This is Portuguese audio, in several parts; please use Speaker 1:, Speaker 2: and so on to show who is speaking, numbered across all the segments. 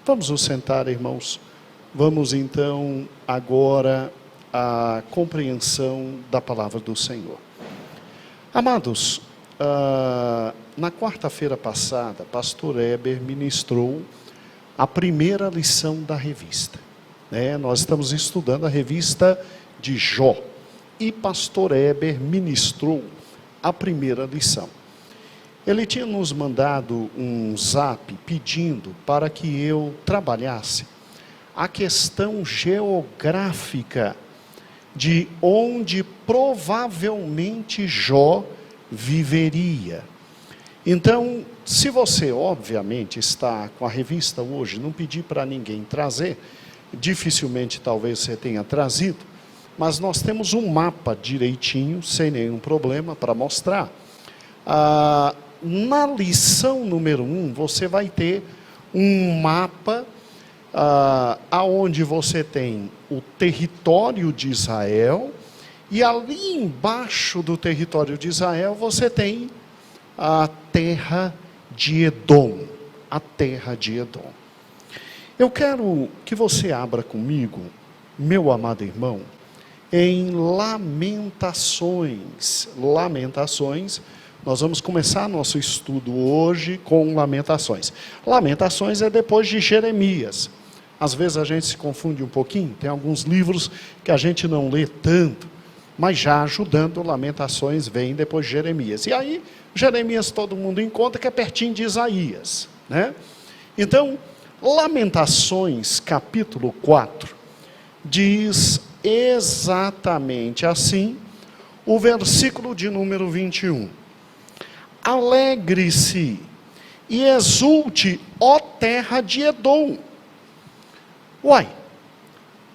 Speaker 1: Vamos nos sentar, irmãos. Vamos então agora à compreensão da palavra do Senhor. Amados, na quarta-feira passada, pastor Heber ministrou a primeira lição da revista. Nós estamos estudando a revista de Jó. E pastor Heber ministrou a primeira lição. Ele tinha nos mandado um zap pedindo para que eu trabalhasse a questão geográfica de onde provavelmente Jó viveria. Então, se você obviamente está com a revista hoje, não pedi para ninguém trazer, dificilmente talvez você tenha trazido, mas nós temos um mapa direitinho, sem nenhum problema, para mostrar. Na lição número 1, você vai ter um mapa aonde você tem o território de Israel, e ali embaixo do território de Israel você tem a terra de Edom. A terra de Edom. Eu quero que você abra comigo, meu amado irmão, em Lamentações. Lamentações. Nós vamos começar nosso estudo hoje com Lamentações. Lamentações é depois de Jeremias. Às vezes a gente se confunde um pouquinho, tem alguns livros que a gente não lê tanto, mas já ajudando, Lamentações vem depois de Jeremias. E aí, Jeremias todo mundo encontra que é pertinho de Isaías, Então, Lamentações capítulo 4, diz exatamente assim, o versículo de número 21. Alegre-se e exulte, ó terra de Edom. Uai,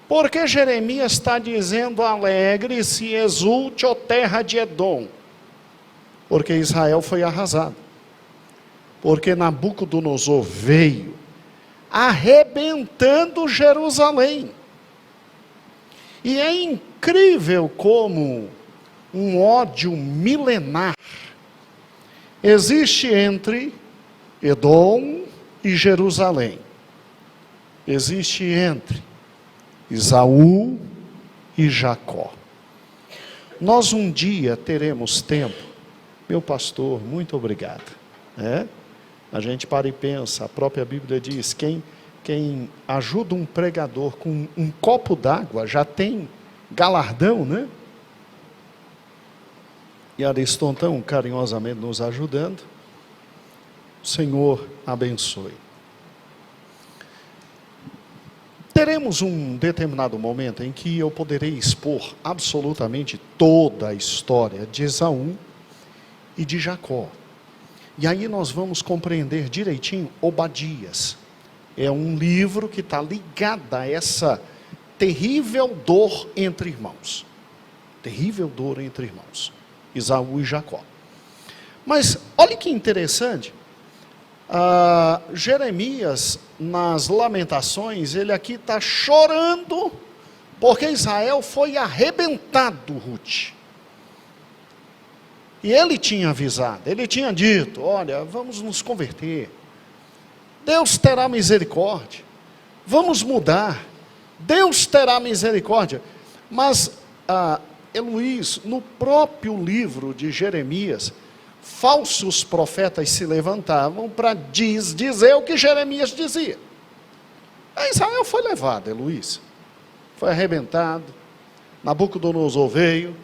Speaker 1: por que Jeremias está dizendo alegre-se e exulte, ó terra de Edom? Porque Israel foi arrasado. Porque Nabucodonosor veio arrebentando Jerusalém. E é incrível como um ódio milenar existe entre Edom e Jerusalém. Existe entre Esaú e Jacó. Nós um dia teremos tempo, meu pastor, muito obrigado. A gente para e pensa, a própria Bíblia diz, quem ajuda um pregador com um copo d'água já tem galardão, E Ariston tão carinhosamente nos ajudando. O Senhor abençoe. Teremos um determinado momento em que eu poderei expor absolutamente toda a história de Esaú e de Jacó. E aí nós vamos compreender direitinho Obadias. É um livro que está ligado a essa terrível dor entre irmãos. Terrível dor entre irmãos. Esaú e Jacó. Mas olha que interessante, Jeremias nas Lamentações, ele aqui está chorando, porque Israel foi arrebentado, Ruth. E ele tinha avisado, ele tinha dito, olha, vamos nos converter, Deus terá misericórdia, vamos mudar, Deus terá misericórdia, mas Luiz, no próprio livro de Jeremias, falsos profetas se levantavam para dizer o que Jeremias dizia. Israel foi levado, Luiz, foi arrebentado, Nabucodonosor veio,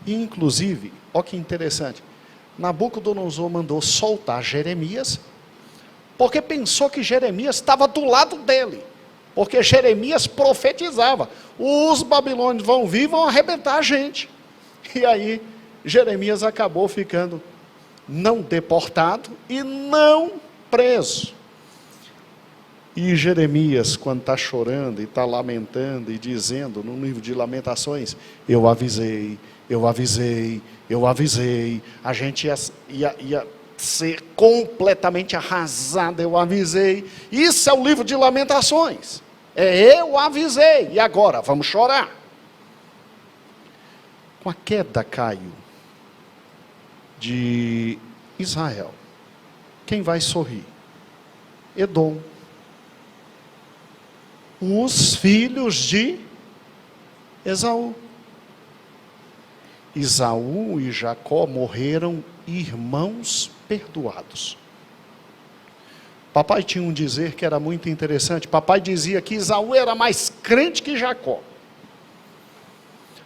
Speaker 1: e inclusive, olha que interessante, Nabucodonosor mandou soltar Jeremias, porque pensou que Jeremias estava do lado dele. Porque Jeremias profetizava, os babilônios vão vir e vão arrebentar a gente. E aí, Jeremias acabou ficando não deportado e não preso. E Jeremias, quando está chorando e está lamentando e dizendo no livro de Lamentações, eu avisei, a gente ia ser completamente arrasado, eu avisei. Isso é o livro de Lamentações. Eu avisei, e agora? Vamos chorar. Com a queda, Caio, de Israel, quem vai sorrir? Edom. os filhos de Esaú. Esaú e Jacó morreram irmãos perdoados. Papai tinha um dizer que era muito interessante. Papai dizia que Esaú era mais crente que Jacó.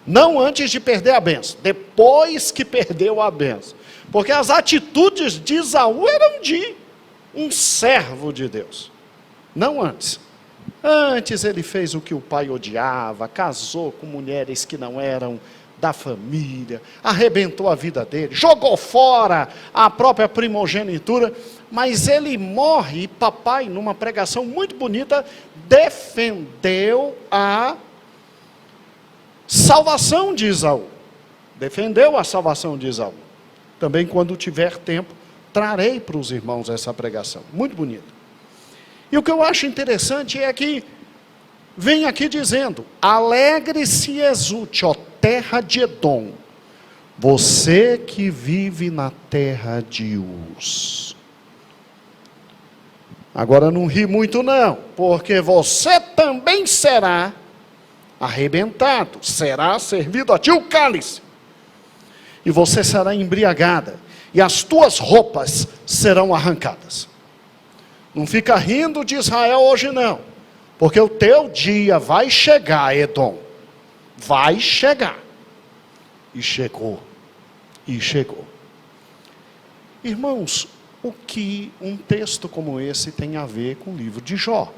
Speaker 1: Não antes de perder a bênção, depois que perdeu a bênção. Porque as atitudes de Esaú eram de um servo de Deus. Não antes. Antes ele fez o que o pai odiava, casou com mulheres que não eram da família, arrebentou a vida dele, jogou fora a própria primogenitura, mas ele morre, e papai, numa pregação muito bonita, defendeu a salvação de Esaú. Defendeu a salvação de Esaú. Também, quando tiver tempo, trarei para os irmãos essa pregação. Muito bonita. E o que eu acho interessante é que vem aqui dizendo: alegre-se e exulte, ó terra de Edom, você que vive na terra de Uz. Agora não ri muito não, porque você também será arrebentado, será servido a ti o cálice, e você será embriagada, e as tuas roupas serão arrancadas. Não fica rindo de Israel hoje não, porque o teu dia vai chegar, Edom. Vai chegar. E chegou. E chegou. Irmãos, o que um texto como esse tem a ver com o livro de Jó?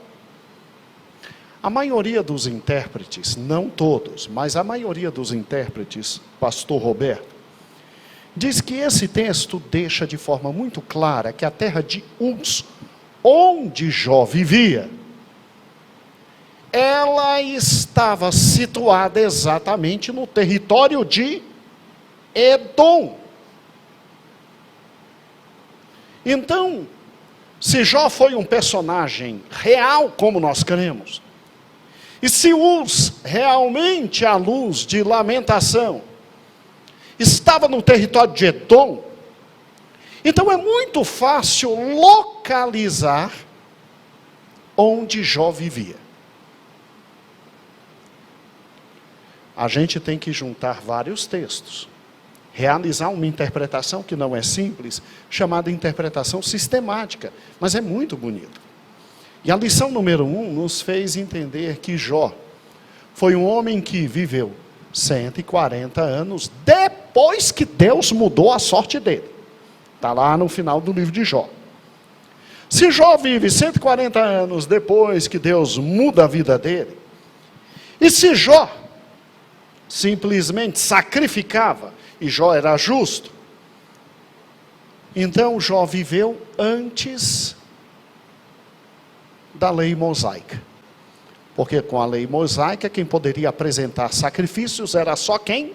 Speaker 1: A maioria dos intérpretes, não todos, mas a maioria dos intérpretes, pastor Roberto, diz que esse texto deixa de forma muito clara que a terra de Uz, onde Jó vivia, ela estava situada exatamente no território de Edom. Então, se Jó foi um personagem real, como nós cremos, e se Uz, realmente à luz de Lamentação, estava no território de Edom, então é muito fácil localizar onde Jó vivia. A gente tem que juntar vários textos, realizar uma interpretação que não é simples, chamada interpretação sistemática, mas é muito bonito. E a lição número 1 nos fez entender que Jó foi um homem que viveu 140 anos depois que Deus mudou a sorte dele. Está lá no final do livro de Jó. Se Jó vive 140 anos depois que Deus muda a vida dele, e se Jó simplesmente sacrificava, e Jó era justo, então Jó viveu antes da lei mosaica. Porque com a lei mosaica, quem poderia apresentar sacrifícios era só quem?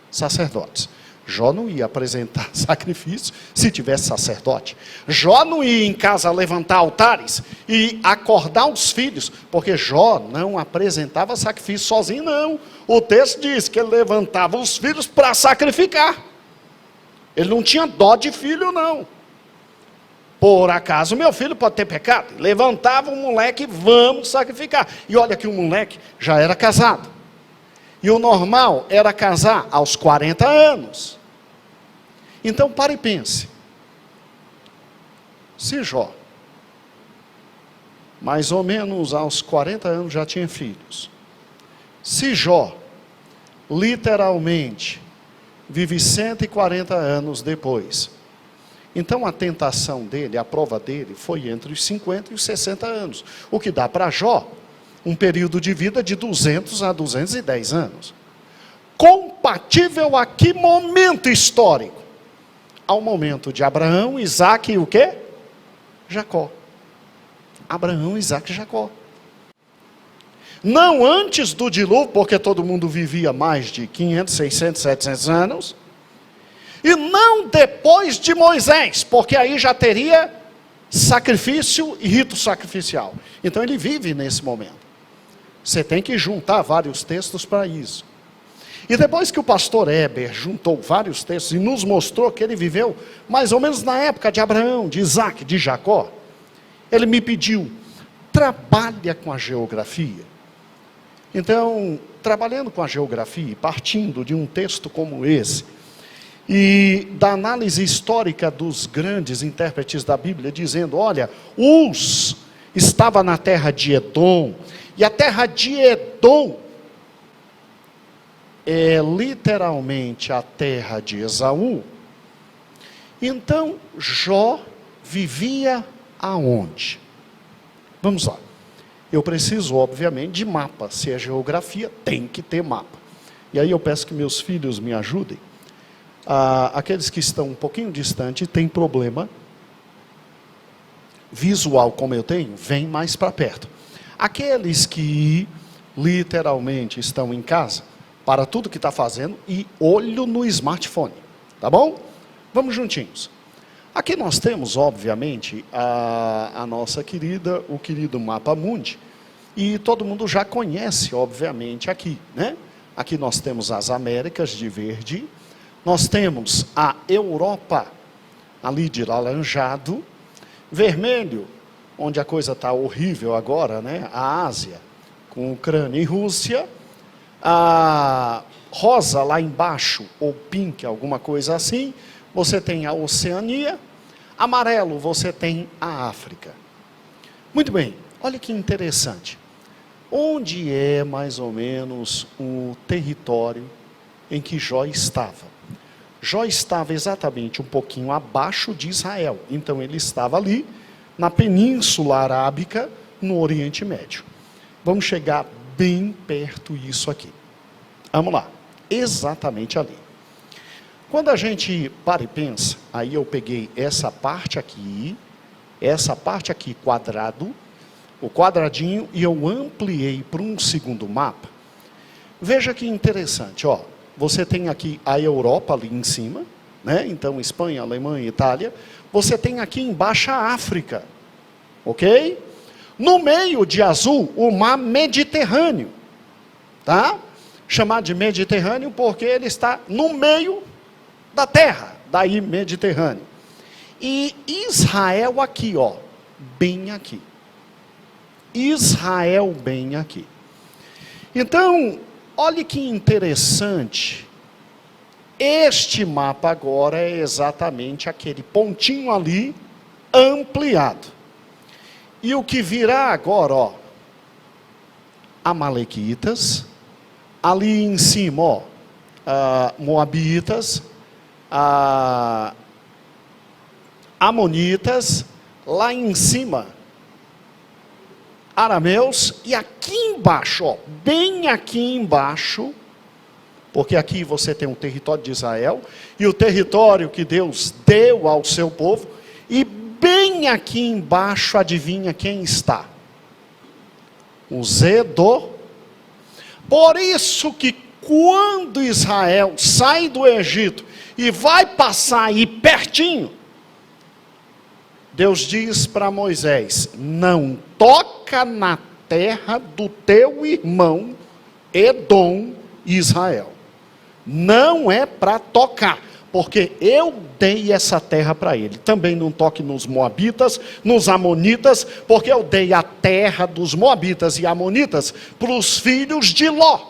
Speaker 1: Sacerdotes. Jó não ia apresentar sacrifício se tivesse sacerdote. Jó não ia em casa levantar altares e acordar os filhos, porque Jó não apresentava sacrifício sozinho, não. O texto diz que ele levantava os filhos para sacrificar. Ele não tinha dó de filho, não. Por acaso meu filho pode ter pecado? Levantava um moleque, vamos sacrificar. E olha que o moleque já era casado. E o normal era casar aos 40 anos. Então pare e pense. Se Jó, mais ou menos aos 40 anos já tinha filhos. Se Jó, literalmente, vive 140 anos depois. Então a tentação dele, a prova dele, foi entre os 50 e os 60 anos. O que dá para Jó um período de vida de 200 a 210 anos. Compatível a que momento histórico? Ao momento de Abraão, Isaac e o quê? Jacó. Abraão, Isaac e Jacó. Não antes do dilúvio, porque todo mundo vivia mais de 500, 600, 700 anos. E não depois de Moisés, porque aí já teria sacrifício e rito sacrificial. Então ele vive nesse momento. Você tem que juntar vários textos para isso. E depois que o pastor Heber juntou vários textos e nos mostrou que ele viveu mais ou menos na época de Abraão, de Isaac, de Jacó, ele me pediu, trabalha com a geografia. Então, trabalhando com a geografia, partindo de um texto como esse, e da análise histórica dos grandes intérpretes da Bíblia, dizendo, olha, Uz estava na terra de Edom, e a terra de Edom é literalmente a terra de Esaú. Então, Jó vivia aonde? Vamos lá. Eu preciso, obviamente, de mapa. Se é geografia, tem que ter mapa. E aí eu peço que meus filhos me ajudem. Aqueles que estão um pouquinho distante, têm problema visual como eu tenho, vem mais para perto. Aqueles que literalmente estão em casa, para tudo que está fazendo, e olho no smartphone, tá bom? Vamos juntinhos. Aqui nós temos, obviamente, a nossa querida, o querido Mapa Mundi, e todo mundo já conhece, obviamente, aqui, né? Aqui nós temos as Américas de verde, nós temos a Europa, ali de laranjado, vermelho, onde a coisa está horrível agora, né? A Ásia, com Ucrânia e Rússia, a rosa lá embaixo, ou pink, alguma coisa assim, você tem a Oceania, amarelo você tem a África. Muito bem, olha que interessante. Onde é mais ou menos o território em que Jó estava? Jó estava exatamente um pouquinho abaixo de Israel, então ele estava ali, na Península Arábica, no Oriente Médio. Vamos chegar bem perto disso aqui. Vamos lá, exatamente ali. Quando a gente para e pensa, aí eu peguei essa parte aqui quadrado, o quadradinho, e eu ampliei para um segundo mapa. Veja que interessante, ó. Você tem aqui a Europa ali em cima, né? Então Espanha, Alemanha, Itália. Você tem aqui embaixo a África, ok? No meio de azul, o mar Mediterrâneo, tá? Chamado de Mediterrâneo porque ele está no meio da terra, daí Mediterrâneo. E Israel aqui, ó, bem aqui. Israel bem aqui. Então, olhe que interessante. Este mapa agora é exatamente aquele pontinho ali, ampliado. E o que virá agora, ó, Amalequitas, ali em cima, ó, Moabitas, Amonitas, lá em cima, arameus, e aqui embaixo, ó, bem aqui embaixo, porque aqui você tem o território de Israel, e o território que Deus deu ao seu povo, e bem aqui embaixo, adivinha quem está? Os Edom. Por isso que quando Israel sai do Egito, e vai passar aí pertinho, Deus diz para Moisés, não toca na terra do teu irmão Edom e Israel. Não é para tocar, porque eu dei essa terra para ele. Também não toque nos Moabitas, nos Amonitas, porque eu dei a terra dos Moabitas e Amonitas para os filhos de Ló.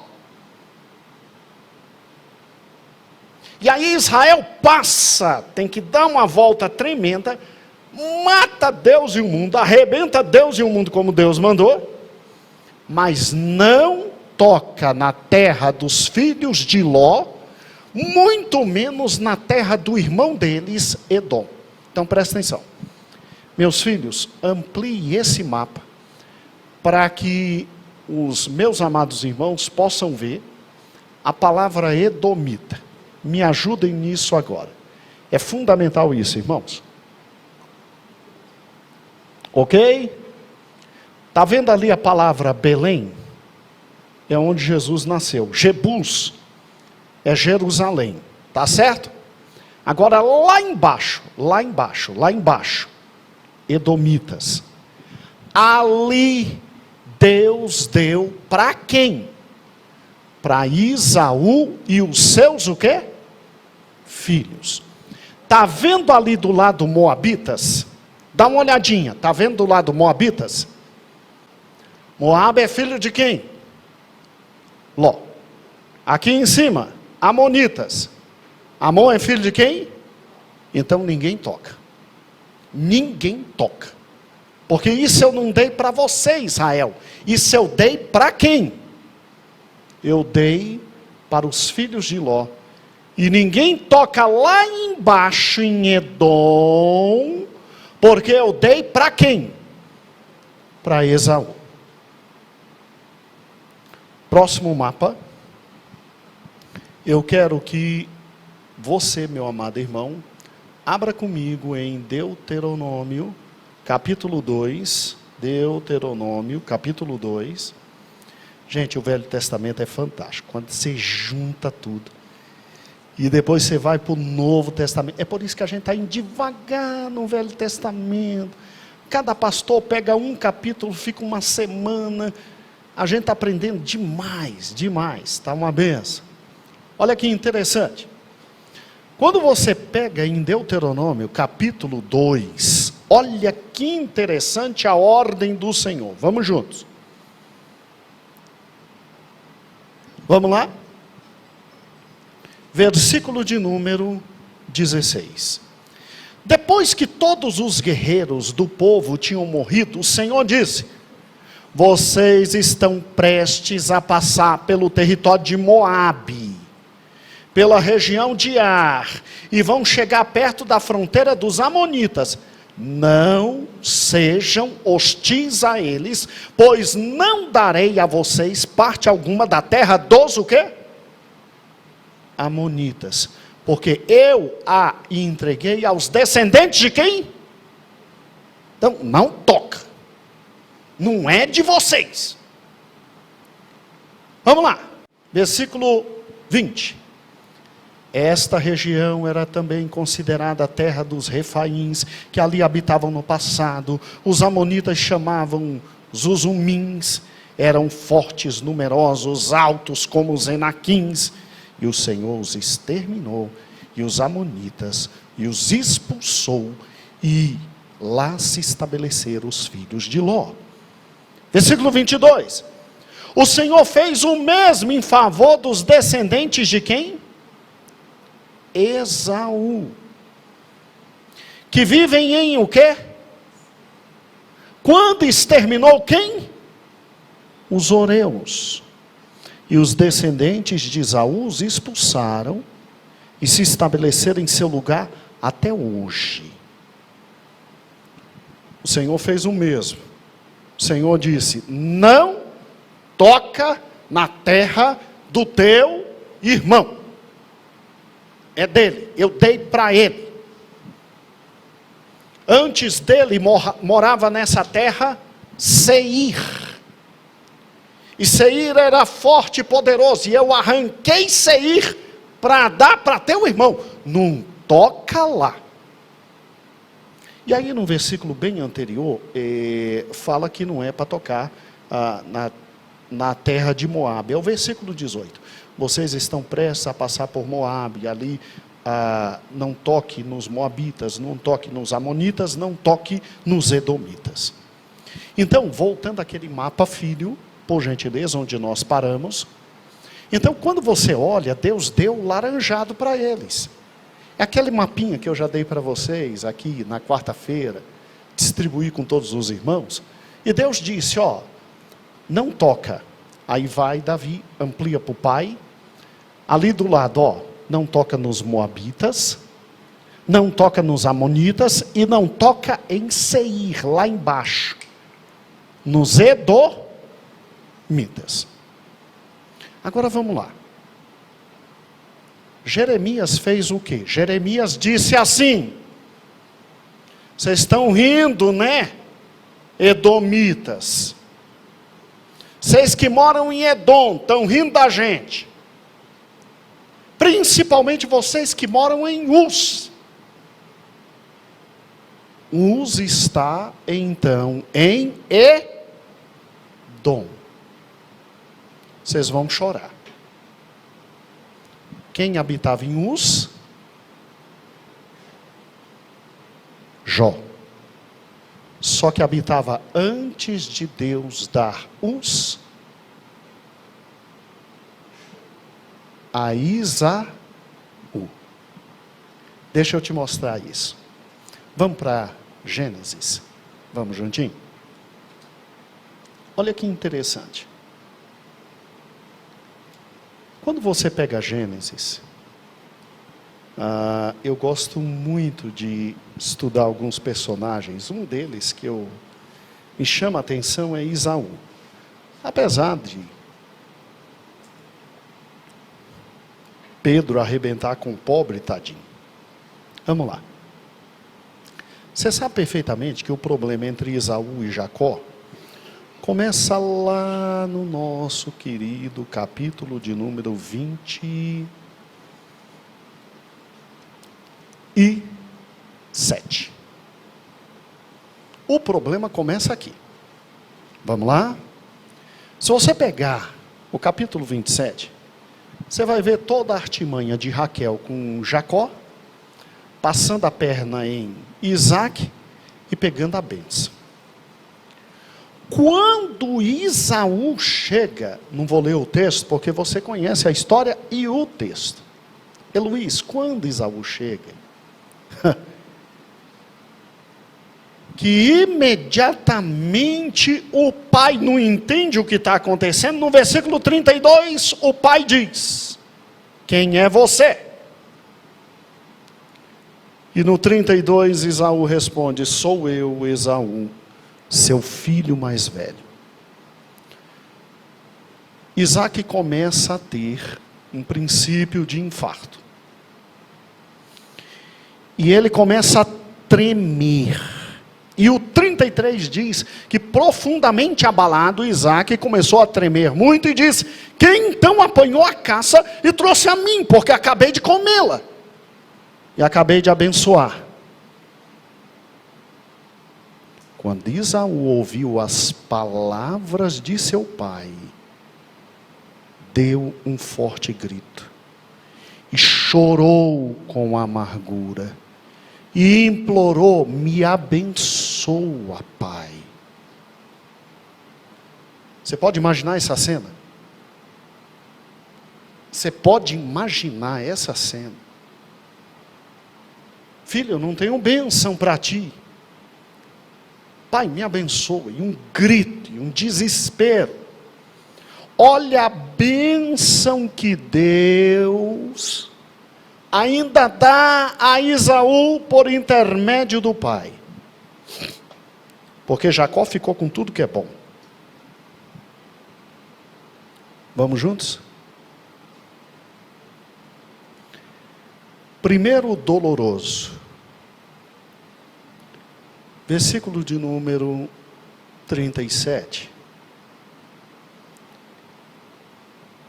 Speaker 1: E aí Israel passa, tem que dar uma volta tremenda, mata Deus e o mundo, arrebenta Deus e o mundo como Deus mandou, mas não toca na terra dos filhos de Ló, muito menos na terra do irmão deles, Edom. Então presta atenção. Meus filhos, amplie esse mapa, para que os meus amados irmãos possam ver a palavra edomita. Me ajudem nisso agora. É fundamental isso, irmãos. Ok? Está vendo ali a palavra Belém? É onde Jesus nasceu. Jebus é Jerusalém. Tá certo? Agora lá embaixo, Edomitas. Ali Deus deu para quem? Para Esaú e os seus o quê? Filhos. Está vendo ali do lado Moabitas? Dá uma olhadinha, está vendo do lado Moabitas? Moabe é filho de quem? Ló. Aqui em cima, Amonitas. Amon é filho de quem? Então ninguém toca. Ninguém toca. Porque isso eu não dei para você, Israel. Isso eu dei para quem? Eu dei para os filhos de Ló. E ninguém toca lá embaixo em Edom, porque eu dei para quem? Para Esaú. Próximo mapa. Eu quero que você, meu amado irmão, abra comigo em Deuteronômio, capítulo 2. Deuteronômio, capítulo 2. Gente, o Velho Testamento é fantástico. Quando você junta tudo. E depois você vai para o Novo Testamento. É por isso que a gente está indo devagar no Velho Testamento. Cada pastor pega um capítulo, fica uma semana. A gente está aprendendo demais, demais. Está uma benção. Olha que interessante. Quando você pega em Deuteronômio, capítulo 2, olha que interessante a ordem do Senhor. Vamos juntos. Vamos lá? Versículo de número 16. Depois que todos os guerreiros do povo tinham morrido, o Senhor disse: vocês estão prestes a passar pelo território de Moabe, pela região de Ar, e vão chegar perto da fronteira dos Amonitas. Não sejam hostis a eles, pois não darei a vocês parte alguma da terra dos o quê? Amonitas, porque eu a entreguei aos descendentes de quem? Então, não toca. Não é de vocês. Vamos lá. Versículo 20. Esta região era também considerada a terra dos Refaíns, que ali habitavam no passado. Os amonitas chamavam Zuzumins, eram fortes, numerosos, altos como os Enaquins. E o Senhor os exterminou, e os amonitas, e os expulsou, e lá se estabeleceram os filhos de Ló. Versículo 22. O Senhor fez o mesmo em favor dos descendentes de quem? Esaú. Que vivem em o quê? Quando exterminou quem? Os horeus. E os descendentes de Esaú os expulsaram e se estabeleceram em seu lugar até hoje. O Senhor fez o mesmo. O Senhor disse: não toca na terra do teu irmão. É dele, eu dei para ele. Antes dele morava nessa terra Seir. E Seir era forte e poderoso, e eu arranquei Seir para dar para teu irmão. Não toca lá. E aí no versículo bem anterior, fala que não é para tocar na terra de Moabe. É o versículo 18. Vocês estão prestes a passar por Moabe, ali não toque nos moabitas, não toque nos amonitas, não toque nos edomitas. Então, voltando àquele mapa, filho, por gentileza, onde nós paramos. Então, quando você olha, Deus deu laranjado para eles. É aquele mapinha que eu já dei para vocês aqui na quarta-feira, distribuí com todos os irmãos. E Deus disse, ó, não toca. Aí vai Davi, amplia para o pai. Ali do lado, ó, não toca nos moabitas, não toca nos amonitas e não toca em Seir, lá embaixo, nos edomitas. Agora vamos lá. Jeremias fez o quê? Jeremias disse assim: vocês estão rindo, né? Edomitas. Vocês que moram em Edom, estão rindo da gente. Principalmente vocês que moram em Uz. Uz está, então, em Edom. Vocês vão chorar. Quem habitava em Uz? Jó. só que habitava antes de Deus dar a Isaú. Deixa eu te mostrar isso. Vamos para Gênesis. Vamos juntinho? Olha que interessante. Quando você pega Gênesis, eu gosto muito de estudar alguns personagens. Um deles que me chama a atenção é Esaú. Apesar de Pedro arrebentar com o pobre, tadinho. Vamos lá. Você sabe perfeitamente que o problema entre Esaú e Jacó começa lá no nosso querido capítulo de número 27. O problema começa aqui. Vamos lá? Se você pegar o capítulo 27, você vai ver toda a artimanha de Raquel com Jacó, passando a perna em Isaac e pegando a bênção. Quando Esaú chega, não vou ler o texto, porque você conhece a história e o texto. Luiz, quando Esaú chega, que imediatamente o pai não entende o que está acontecendo. No versículo 32, o pai diz: quem é você? E no 32, Esaú responde: sou eu, Esaú, seu filho mais velho. Isaac começa a ter um princípio de infarto. E ele começa a tremer. E o 33 diz que profundamente abalado, Isaac começou a tremer muito e disse: quem então apanhou a caça e trouxe a mim, porque acabei de comê-la e acabei de abençoar. Quando Esaú ouviu as palavras de seu pai, deu um forte grito e chorou com amargura e implorou: me abençoa, pai. Você pode imaginar essa cena? Você pode imaginar essa cena? Filho, eu não tenho bênção para ti. Pai, me abençoa. E um grito, e um desespero. Olha a bênção que Deus ainda dá a Esaú por intermédio do pai. Porque Jacó ficou com tudo que é bom. Vamos juntos? Primeiro doloroso. Versículo de número 37.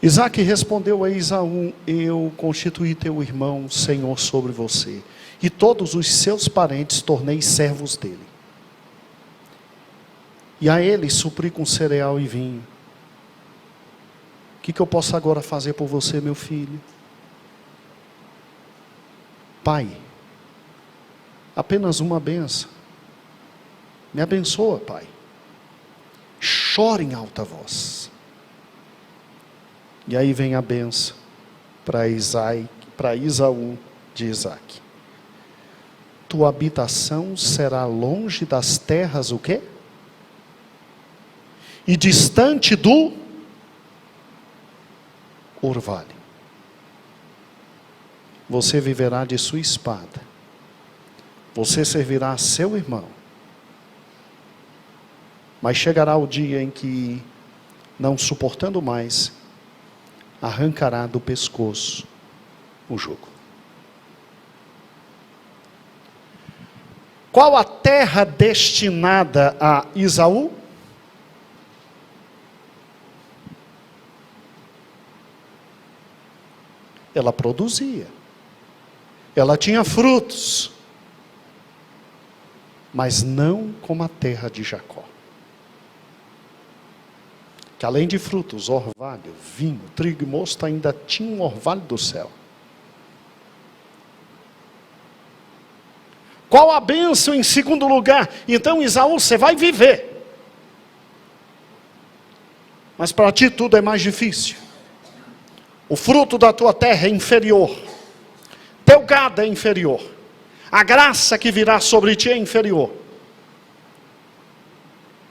Speaker 1: Isaac respondeu a Esaú: eu constituí teu irmão senhor sobre você, e todos os seus parentes tornei servos dele. E a ele supri com cereal e vinho. O que eu posso agora fazer por você, meu filho? Pai, apenas uma benção. Me abençoa, pai. Chora em alta voz. E aí vem a benção para Esaú de Isaac. Tua habitação será longe das terras, o quê? E distante do orvalho. Você viverá de sua espada. Você servirá a seu irmão. Mas chegará o dia em que, não suportando mais, arrancará do pescoço o jugo. Qual a terra destinada a Esaú? Ela produzia. Ela tinha frutos. Mas não como a terra de Jacó. Que além de frutos, orvalho, vinho, trigo e mosto, ainda tinha um orvalho do céu. Qual a bênção em segundo lugar? Então, Esaú, você vai viver. Mas para ti tudo é mais difícil. O fruto da tua terra é inferior. Teu gado é inferior. A graça que virá sobre ti é inferior.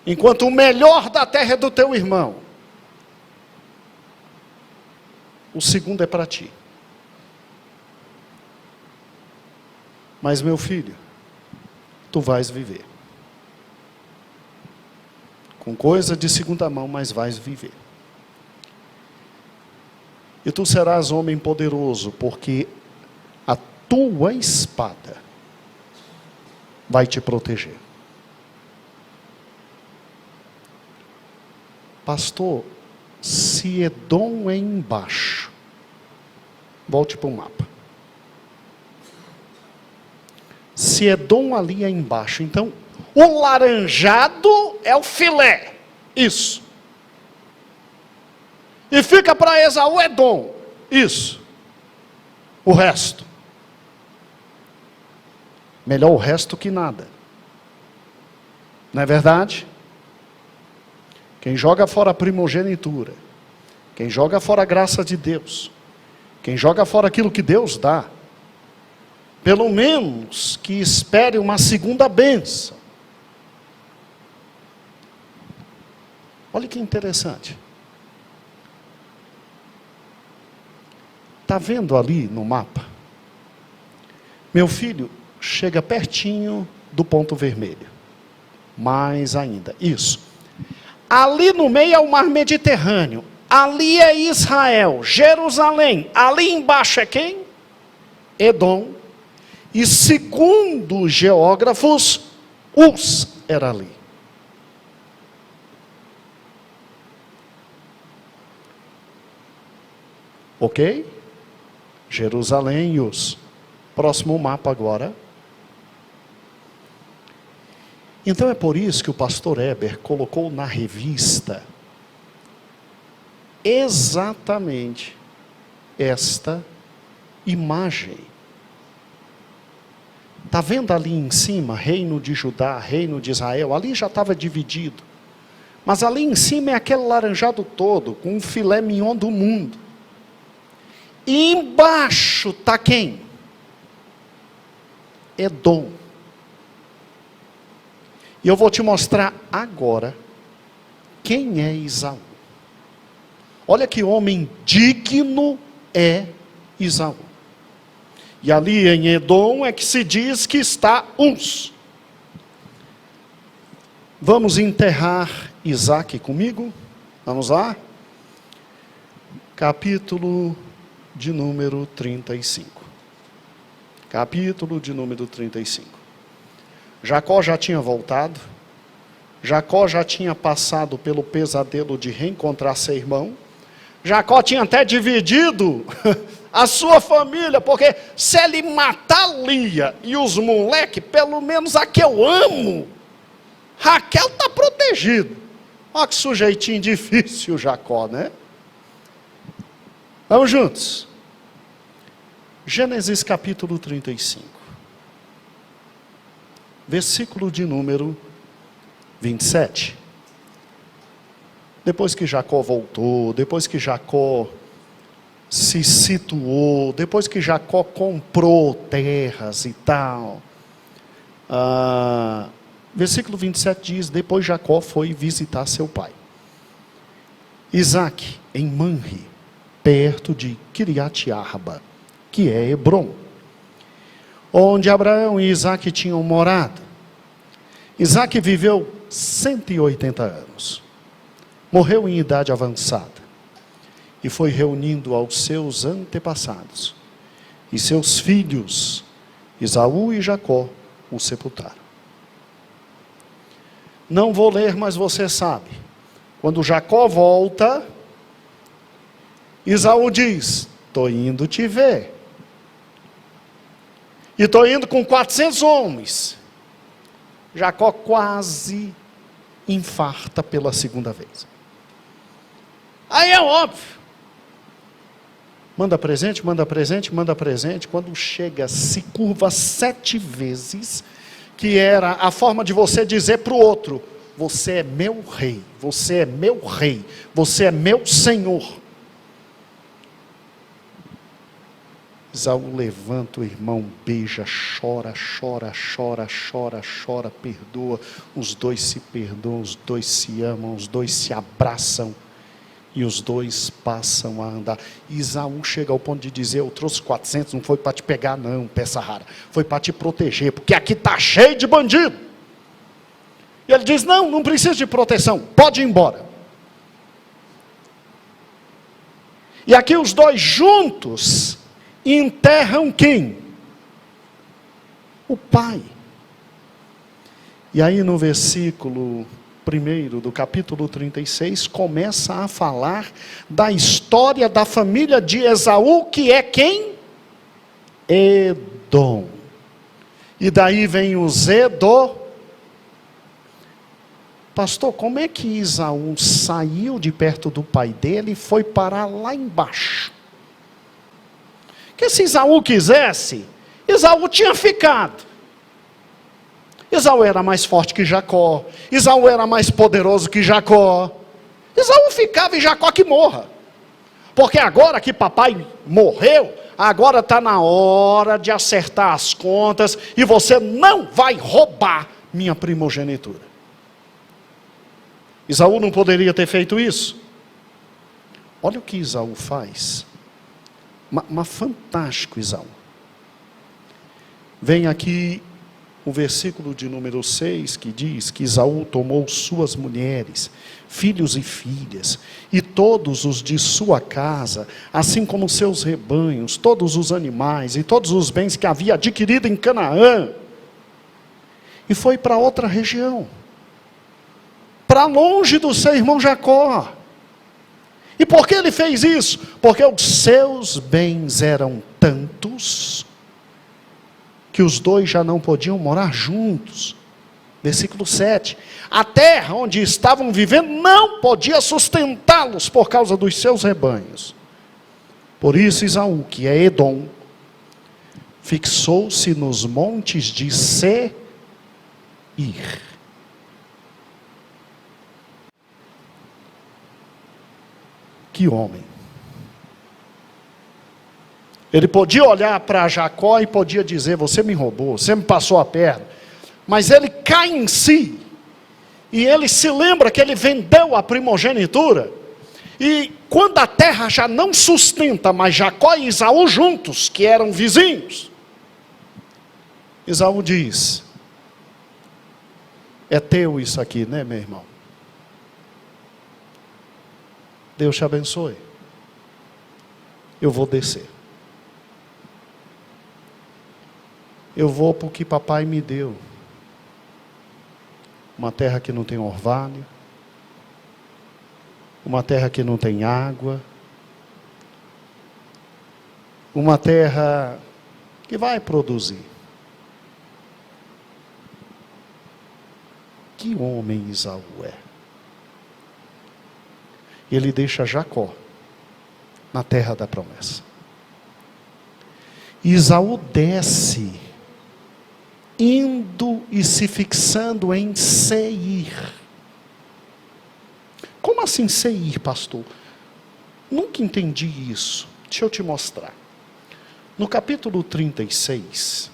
Speaker 1: Enquanto o melhor da terra é do teu irmão, o segundo é para ti. Mas meu filho, tu vais viver. Com coisa de segunda mão, mas vais viver. E tu serás homem poderoso, porque a tua espada vai te proteger. Pastor, se Edom é embaixo, volte para o mapa. Se Edom ali é embaixo, então o laranjado é o filé. Isso. E fica para Esaú Edom. Isso. O resto. Melhor o resto que nada. Não é verdade? Quem joga fora a primogenitura, quem joga fora a graça de Deus, quem joga fora aquilo que Deus dá, pelo menos que espere uma segunda bênção. Olha que interessante. Está vendo ali no mapa? Meu filho, chega pertinho do ponto vermelho. Mais ainda, isso. Ali no meio é o mar Mediterrâneo. Ali é Israel, Jerusalém. Ali embaixo é quem? Edom. E segundo os geógrafos, Uz era ali. Ok? Jerusalém e Uz. Próximo mapa agora. Então é por isso que o pastor Heber colocou na revista exatamente esta imagem. Está vendo ali em cima, reino de Judá, reino de Israel, ali já estava dividido. Mas ali em cima é aquele laranjado todo, com um filé mignon do mundo. E embaixo está quem? Edom. E eu vou te mostrar agora quem é Esaú. Olha que homem digno é Esaú. E ali em Edom é que se diz que está Uz. Vamos enterrar Isaque comigo? Vamos lá? Capítulo de número 35. Capítulo de número 35. Jacó já tinha voltado. Jacó já tinha passado pelo pesadelo de reencontrar seu irmão. Jacó tinha até dividido a sua família, porque se ele matar Lia e os moleques, pelo menos a que eu amo, Raquel está protegida. Olha que sujeitinho difícil Jacó, né? Vamos juntos. Gênesis capítulo 35. Versículo de número 27. Depois que Jacó voltou, depois que Jacó se situou, depois que Jacó comprou terras e tal, versículo 27 diz, depois Jacó foi visitar seu pai. Isaque, em Manre, perto de Quiriate-Arba, que é Hebrom, onde Abraão e Isaque tinham morado. Isaque viveu 180 anos. Morreu em idade avançada e foi reunindo aos seus antepassados. E seus filhos, Esaú e Jacó, o sepultaram. Não vou ler, mas você sabe. Quando Jacó volta, Esaú diz, estou indo te ver. E estou indo com 400 homens. Jacó quase infarta pela segunda vez. Aí é óbvio. Manda presente, manda presente, manda presente. Quando chega, se curva 7 vezes, que era a forma de você dizer para o outro: você é meu rei, você é meu rei, você é meu senhor. Esaú levanta o irmão, beija, chora, chora, chora, chora, chora, perdoa. Os dois se perdoam, os dois se amam, os dois se abraçam. E os dois passam a andar. Esaú chega ao ponto de dizer: eu trouxe 400, não foi para te pegar não, peça rara. Foi para te proteger, porque aqui está cheio de bandido. E ele diz: não, não precisa de proteção, pode ir embora. E aqui os dois juntos enterram quem? O pai. E aí no versículo 1 do capítulo 36, começa a falar da história da família de Esaú, que é quem? Edom. E daí vem os Edom. Pastor, como é que Esaú saiu de perto do pai dele e foi parar lá embaixo? Que se Esaú quisesse, Esaú tinha ficado. Esaú era mais forte que Jacó. Esaú era mais poderoso que Jacó. Esaú ficava e Jacó que morra. Porque agora que papai morreu, agora está na hora de acertar as contas e você não vai roubar minha primogenitura. Esaú não poderia ter feito isso? Olha o que Esaú faz. Mas fantástico, Esaú. Vem aqui o versículo de número 6, que diz que Esaú tomou suas mulheres, filhos e filhas, e todos os de sua casa, assim como seus rebanhos, todos os animais e todos os bens que havia adquirido em Canaã, e foi para outra região, para longe do seu irmão Jacó. E por que ele fez isso? Porque os seus bens eram tantos que os dois já não podiam morar juntos. Versículo 7. A terra onde estavam vivendo não podia sustentá-los por causa dos seus rebanhos. Por isso Esaú, que é Edom, fixou-se nos montes de Seir. Que homem! Ele podia olhar para Jacó e podia dizer: você me roubou, você me passou a perna. Mas ele cai em si. E ele se lembra que ele vendeu a primogenitura. E quando a terra já não sustenta mais Jacó e Esaú juntos, que eram vizinhos, Esaú diz: é teu isso aqui, né, meu irmão? Deus te abençoe. Eu vou descer. Eu vou para o que papai me deu. Uma terra que não tem orvalho. Uma terra que não tem água. Uma terra que vai produzir. Que homem Esaú é. Ele deixa Jacó na terra da promessa. Esaú desce, indo e se fixando em Seir. Como assim Seir, pastor? Nunca entendi isso. Deixa eu te mostrar. No capítulo 36,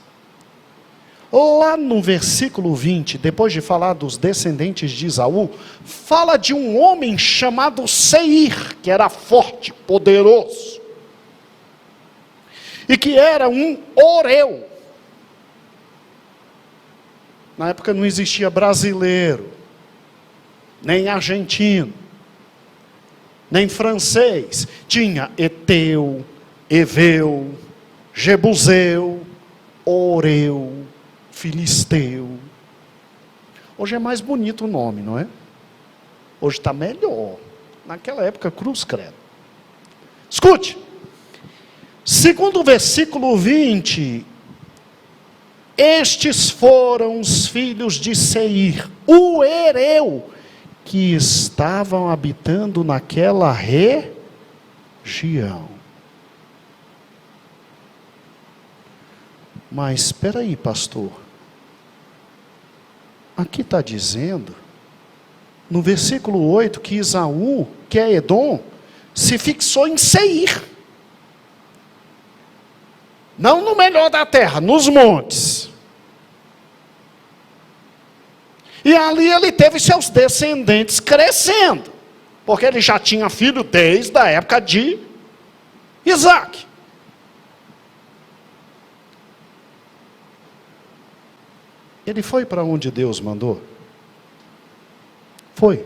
Speaker 1: lá no versículo 20, depois de falar dos descendentes de Esaú, fala de um homem chamado Seir, que era forte, poderoso, e que era um oreu. Na época não existia brasileiro, nem argentino, nem francês. Tinha Eteu, Eveu, Jebuseu, Oreu, Filisteu. Hoje é mais bonito o nome, não é? Hoje está melhor. Naquela época, cruz credo. Escute. Segundo o versículo 20, estes foram os filhos de Seir, o Ereu, que estavam habitando naquela região. Mas espera aí, pastor. Aqui está dizendo, no versículo 8, que Esaú, que é Edom, se fixou em Seir. Não no melhor da terra, nos montes. E ali ele teve seus descendentes crescendo. Porque ele já tinha filho desde a época de Isaac. Ele foi para onde Deus mandou? Foi.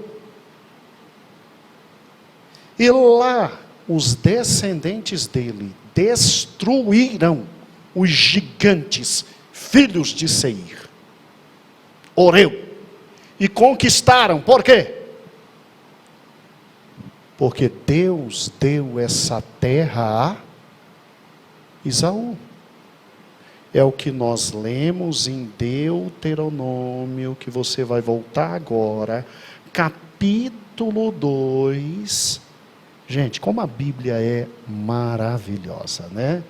Speaker 1: E lá, os descendentes dele destruíram os gigantes, filhos de Seir, Oreu, e conquistaram. Por quê? Porque Deus deu essa terra a Esaú. É o que nós lemos em Deuteronômio, que você vai voltar agora, capítulo 2. Gente, como a Bíblia é maravilhosa, né?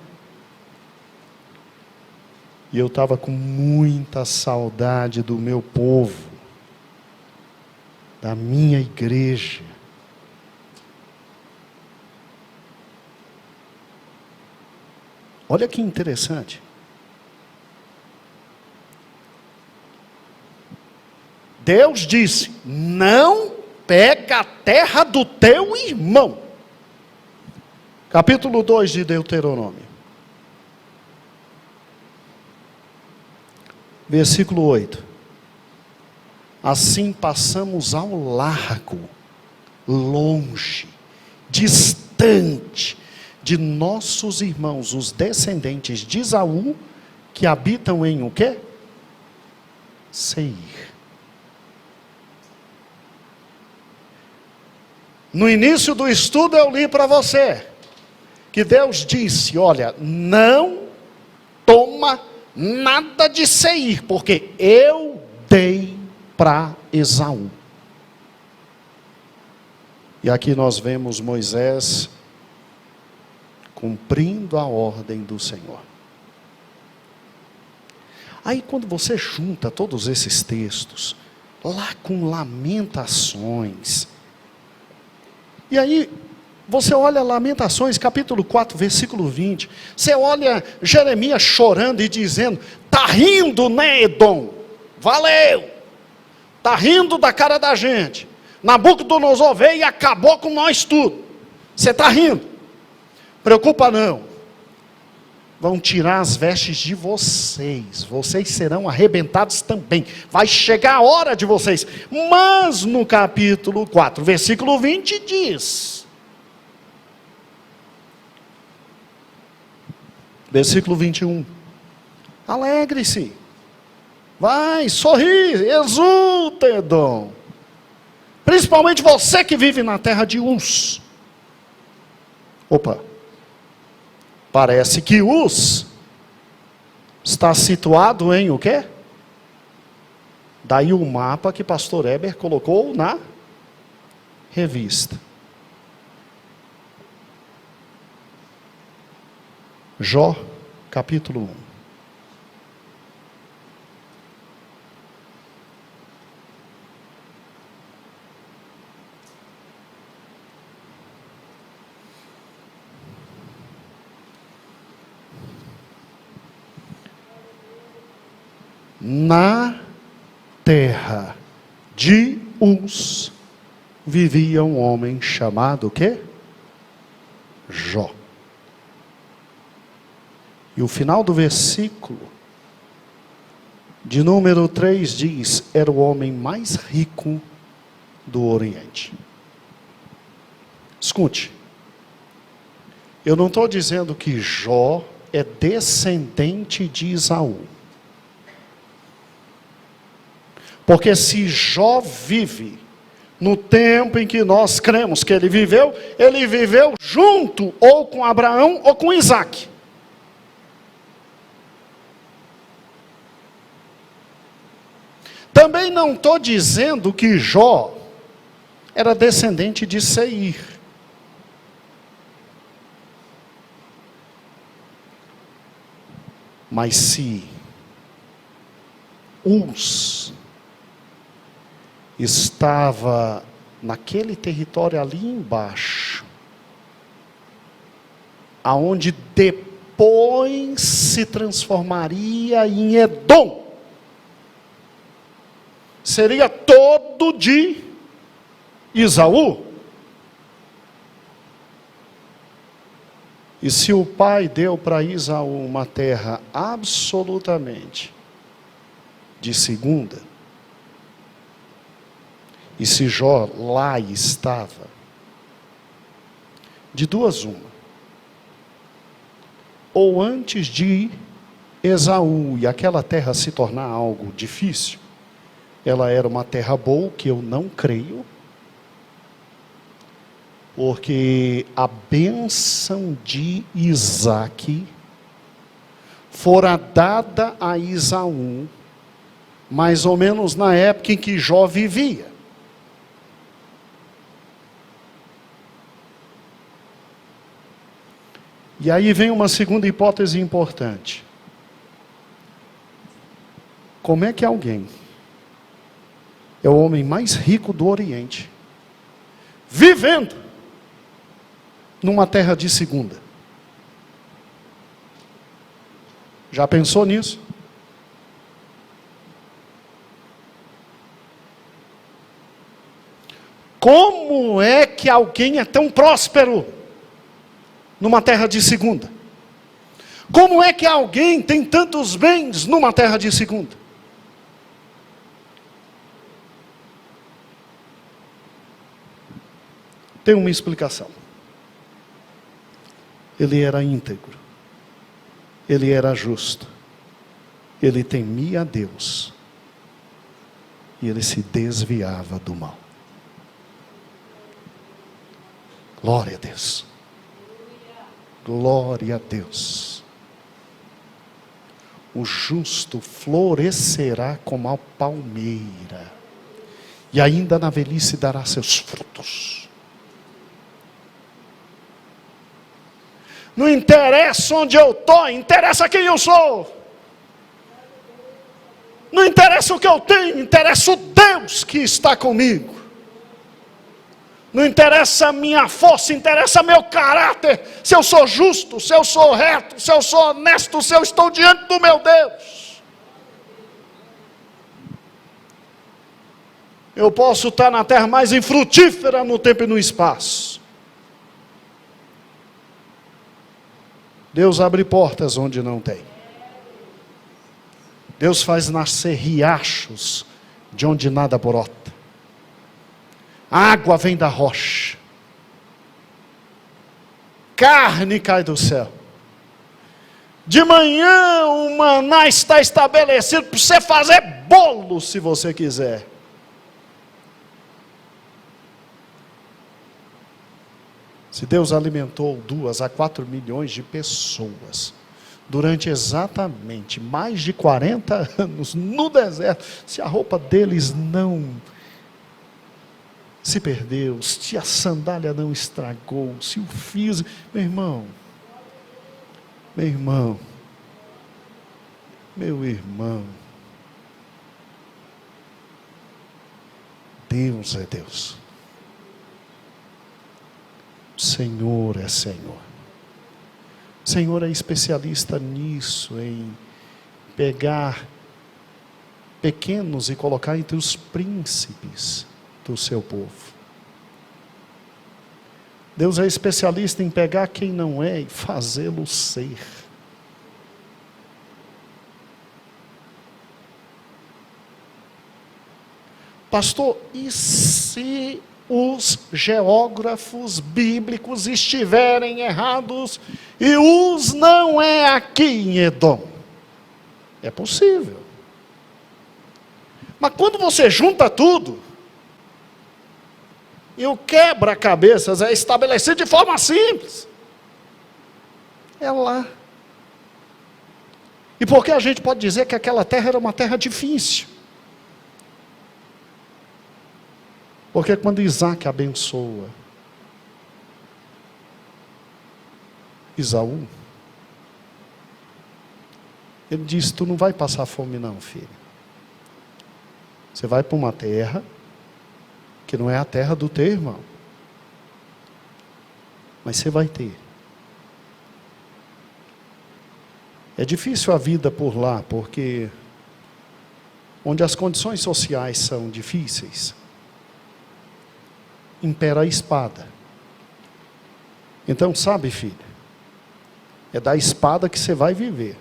Speaker 1: E eu estava com muita saudade do meu povo, da minha igreja. Olha que interessante. Deus disse: não pega a terra do teu irmão. Capítulo 2 de Deuteronômio. Versículo 8. Assim passamos ao largo, longe, distante de nossos irmãos, os descendentes de Esaú, que habitam em o quê? Seir. No início do estudo eu li para você, que Deus disse, olha, não toma nada de Seir, porque eu dei para Esaú. E aqui nós vemos Moisés cumprindo a ordem do Senhor. Aí quando você junta todos esses textos, lá com Lamentações, e aí você olha Lamentações, capítulo 4, versículo 20, você olha Jeremias chorando e dizendo, está rindo, né, Edom? Valeu! Está rindo da cara da gente. Nabucodonosor veio e acabou com nós tudo. Você está rindo? Preocupa não. Vão tirar as vestes de vocês. Vocês serão arrebentados também. Vai chegar a hora de vocês. Mas no capítulo 4, versículo 20 diz. Versículo 21. Alegre-se. Vai, sorri, exulta, Edom. Principalmente você que vive na terra de Uz. Opa. Parece que Uz está situado em o quê? Daí o mapa que pastor Eber colocou na revista. Jó, capítulo 1. Na terra de Uz vivia um homem chamado o quê? Jó. E o final do versículo de número 3 diz, era o homem mais rico do Oriente. Escute, eu não estou dizendo que Jó é descendente de Esaú. Porque se Jó vive no tempo em que nós cremos que ele viveu junto ou com Abraão ou com Isaac. Também não estou dizendo que Jó era descendente de Seir. Mas se Uz estava naquele território ali embaixo, aonde depois se transformaria em Edom, seria todo de Esaú. E se o pai deu para Esaú uma terra absolutamente de segunda, e se Jó lá estava, de duas uma, ou antes de Esaú e aquela terra se tornar algo difícil, ela era uma terra boa, que eu não creio, porque a bênção de Isaque fora dada a Esaú, mais ou menos na época em que Jó vivia. E aí vem uma segunda hipótese importante. Como é que alguém é o homem mais rico do Oriente, vivendo numa terra de segunda? Já pensou nisso? Como é que alguém é tão próspero numa terra de segunda? Como é que alguém tem tantos bens numa terra de segunda? Tem uma explicação. Ele era íntegro, ele era justo, ele temia a Deus e ele se desviava do mal. Glória a Deus. Glória a Deus. O justo florescerá como a palmeira, e ainda na velhice dará seus frutos. Não interessa onde eu estou, interessa quem eu sou. Não interessa o que eu tenho, interessa o Deus que está comigo. Não interessa a minha força, interessa meu caráter. Se eu sou justo, se eu sou reto, se eu sou honesto, se eu estou diante do meu Deus. Eu posso estar na terra mais infrutífera no tempo e no espaço. Deus abre portas onde não tem. Deus faz nascer riachos de onde nada brota. A água vem da rocha. Carne cai do céu. De manhã o maná está estabelecido para você fazer bolo, se você quiser. Se Deus alimentou 2 a 4 milhões de pessoas durante exatamente mais de 40 anos no deserto, se a roupa deles não se perdeu, se a sandália não estragou, se o físico... Meu irmão, Deus é Deus. O Senhor é Senhor. O Senhor é especialista nisso, em pegar pequenos e colocar entre os príncipes do seu povo. Deus é especialista em pegar quem não é e fazê-lo ser. Pastor, e se os geógrafos bíblicos estiverem errados e Uz não é aqui em Edom? É possível. Mas quando você junta tudo, e o quebra-cabeças é estabelecido de forma simples, é lá. E por que a gente pode dizer que aquela terra era uma terra difícil? Porque quando Isaac abençoa Esaú, Ele disse: tu não vai passar fome não, filho. Você vai para uma terra que não é a terra do teu irmão. Mas você vai ter. É difícil a vida por lá, porque onde as condições sociais são difíceis, impera a espada. Então, sabe, filho, é da espada que você vai viver.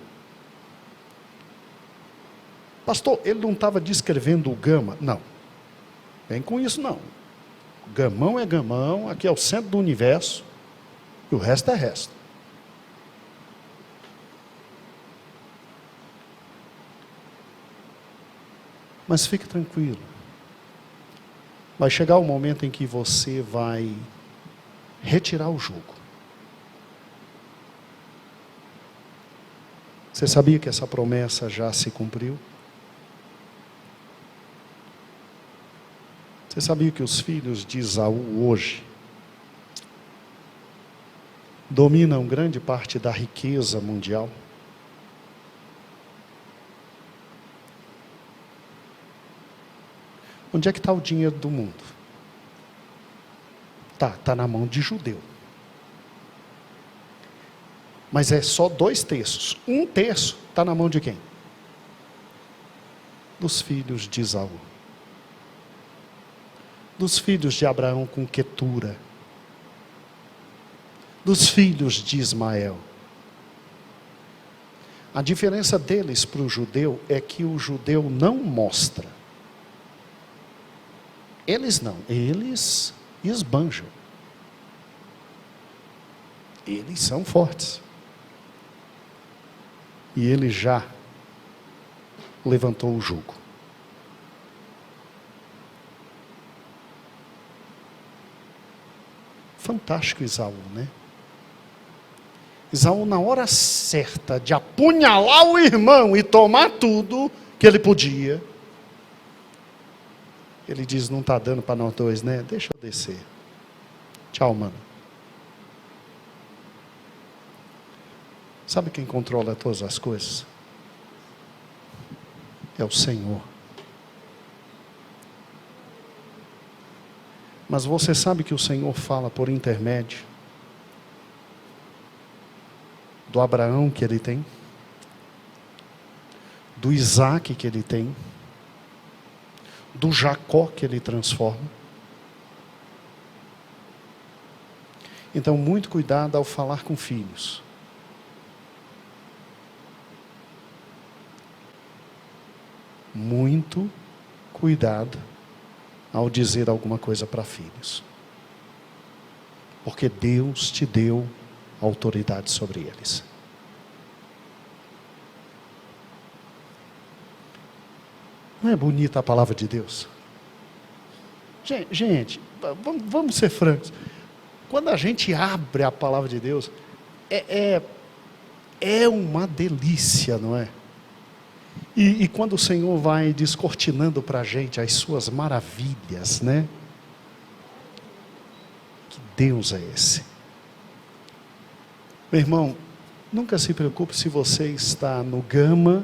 Speaker 1: Pastor, ele não estava descrevendo o Gama? Não. Vem com isso, não. Gamão é gamão, aqui é o centro do universo, e o resto é resto. Mas fique tranquilo. Vai chegar o momento em que você vai retirar o jugo. Você sabia que essa promessa já se cumpriu? Você sabia que os filhos de Esaú hoje dominam grande parte da riqueza mundial? Onde é que está o dinheiro do mundo? Está na mão de judeu. Mas é só 2/3. 1/3 está na mão de quem? Dos filhos de Esaú. Dos filhos de Abraão com Quetura. Dos filhos de Ismael. A diferença deles para o judeu é que o judeu não mostra. Eles não, eles esbanjam. Eles são fortes. E ele já levantou o jugo. Fantástico Esaú, né? Esaú, na hora certa de apunhalar o irmão e tomar tudo que ele podia, ele diz: não está dando para nós dois, né? Deixa eu descer. Tchau, mano. Sabe quem controla todas as coisas? É o Senhor. Mas você sabe que o Senhor fala por intermédio do Abraão que ele tem, do Isaac que ele tem, do Jacó que ele transforma. Então, muito cuidado ao falar com filhos. Muito cuidado ao dizer alguma coisa para filhos. Porque Deus te deu autoridade sobre eles. Não é bonita a palavra de Deus? Gente, vamos ser francos. Quando a gente abre a palavra de Deus, é uma delícia, não é? E quando o Senhor vai descortinando para a gente as suas maravilhas, né? Que Deus é esse? Meu irmão, nunca se preocupe se você está no Gama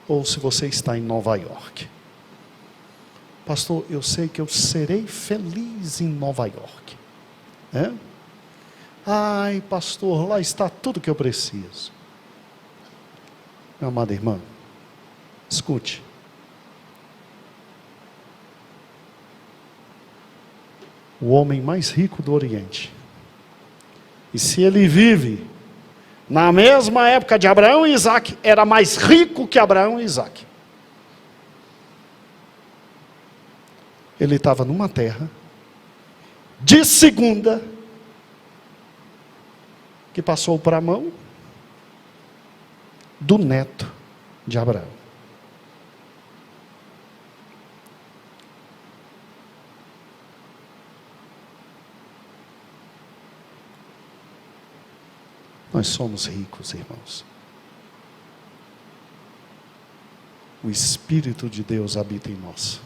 Speaker 1: ou se você está em Nova York. Pastor, eu sei que eu serei feliz em Nova York. É? Ai, pastor, lá está tudo que eu preciso. Meu amado irmão, escute. O homem mais rico do Oriente. E se ele vive na mesma época de Abraão e Isaac, era mais rico que Abraão e Isaac. Ele estava numa terra de segunda que passou para a mão do neto de Abraão. Nós somos ricos, irmãos. O Espírito de Deus habita em nós.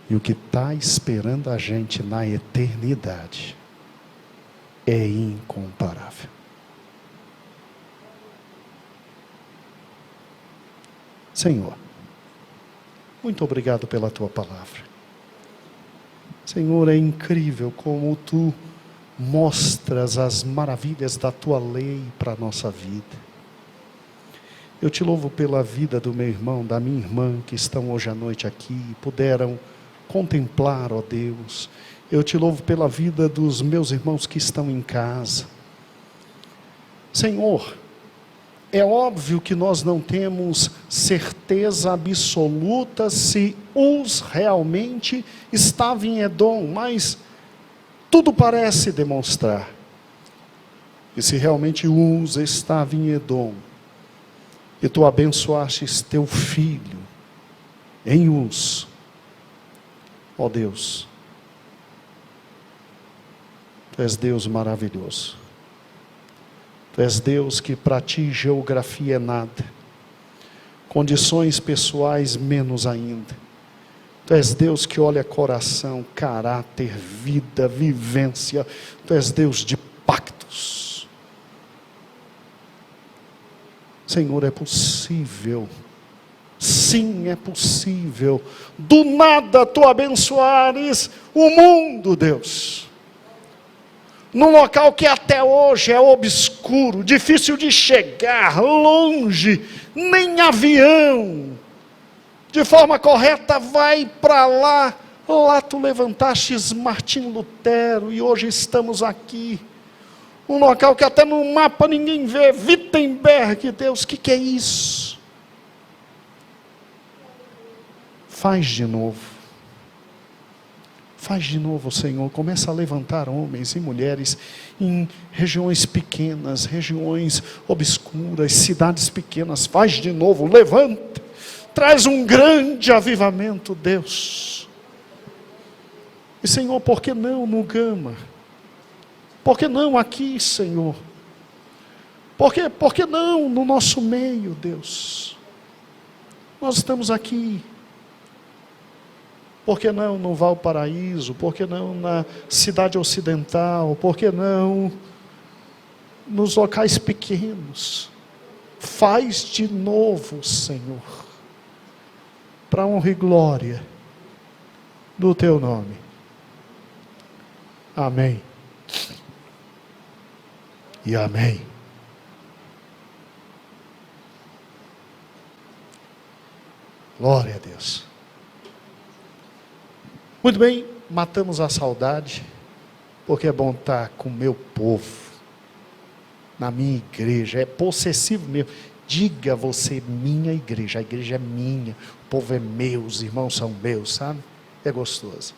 Speaker 1: E o que está esperando a gente na eternidade é incomparável. Senhor, muito obrigado pela tua palavra. Senhor, é incrível como tu mostras as maravilhas da tua lei para a nossa vida. Eu te louvo pela vida do meu irmão, da minha irmã, que estão hoje à noite aqui e puderam contemplar, ó Deus. Eu te louvo pela vida dos meus irmãos que estão em casa. Senhor, é óbvio que nós não temos certeza absoluta se Uz realmente estava em Edom, mas tudo parece demonstrar que se realmente Uz estava em Edom, e tu abençoastes teu filho em Uz, ó Deus, tu és Deus maravilhoso. Tu és Deus que para ti geografia é nada, condições pessoais menos ainda. Tu és Deus que olha coração, caráter, vida, vivência. Tu és Deus de pactos. Senhor, é possível, sim, é possível, do nada tu abençoares o mundo, Deus, num local que até hoje é obscuro, difícil de chegar, longe, nem avião, de forma correta vai para lá. Lá tu levantastes Martim Lutero e hoje estamos aqui, um local que até no mapa ninguém vê, Wittenberg. Deus, o que é isso? Faz de novo. Faz de novo, Senhor. Começa a levantar homens e mulheres em regiões pequenas, regiões obscuras, cidades pequenas. Faz de novo, levanta. Traz um grande avivamento, Deus. E Senhor, por que não no Gama? Por que não aqui, Senhor? Por que não no nosso meio, Deus? Nós estamos aqui. Por que não no Valparaíso? Por que não na cidade ocidental? Por que não nos locais pequenos? Faz de novo, Senhor, para honra e glória do teu nome. Amém. E amém. Glória a Deus. Muito bem, matamos a saudade, porque é bom estar com o meu povo, na minha igreja, é possessivo mesmo. Diga você, minha igreja, a igreja é minha, o povo é meu, os irmãos são meus, sabe? É gostoso.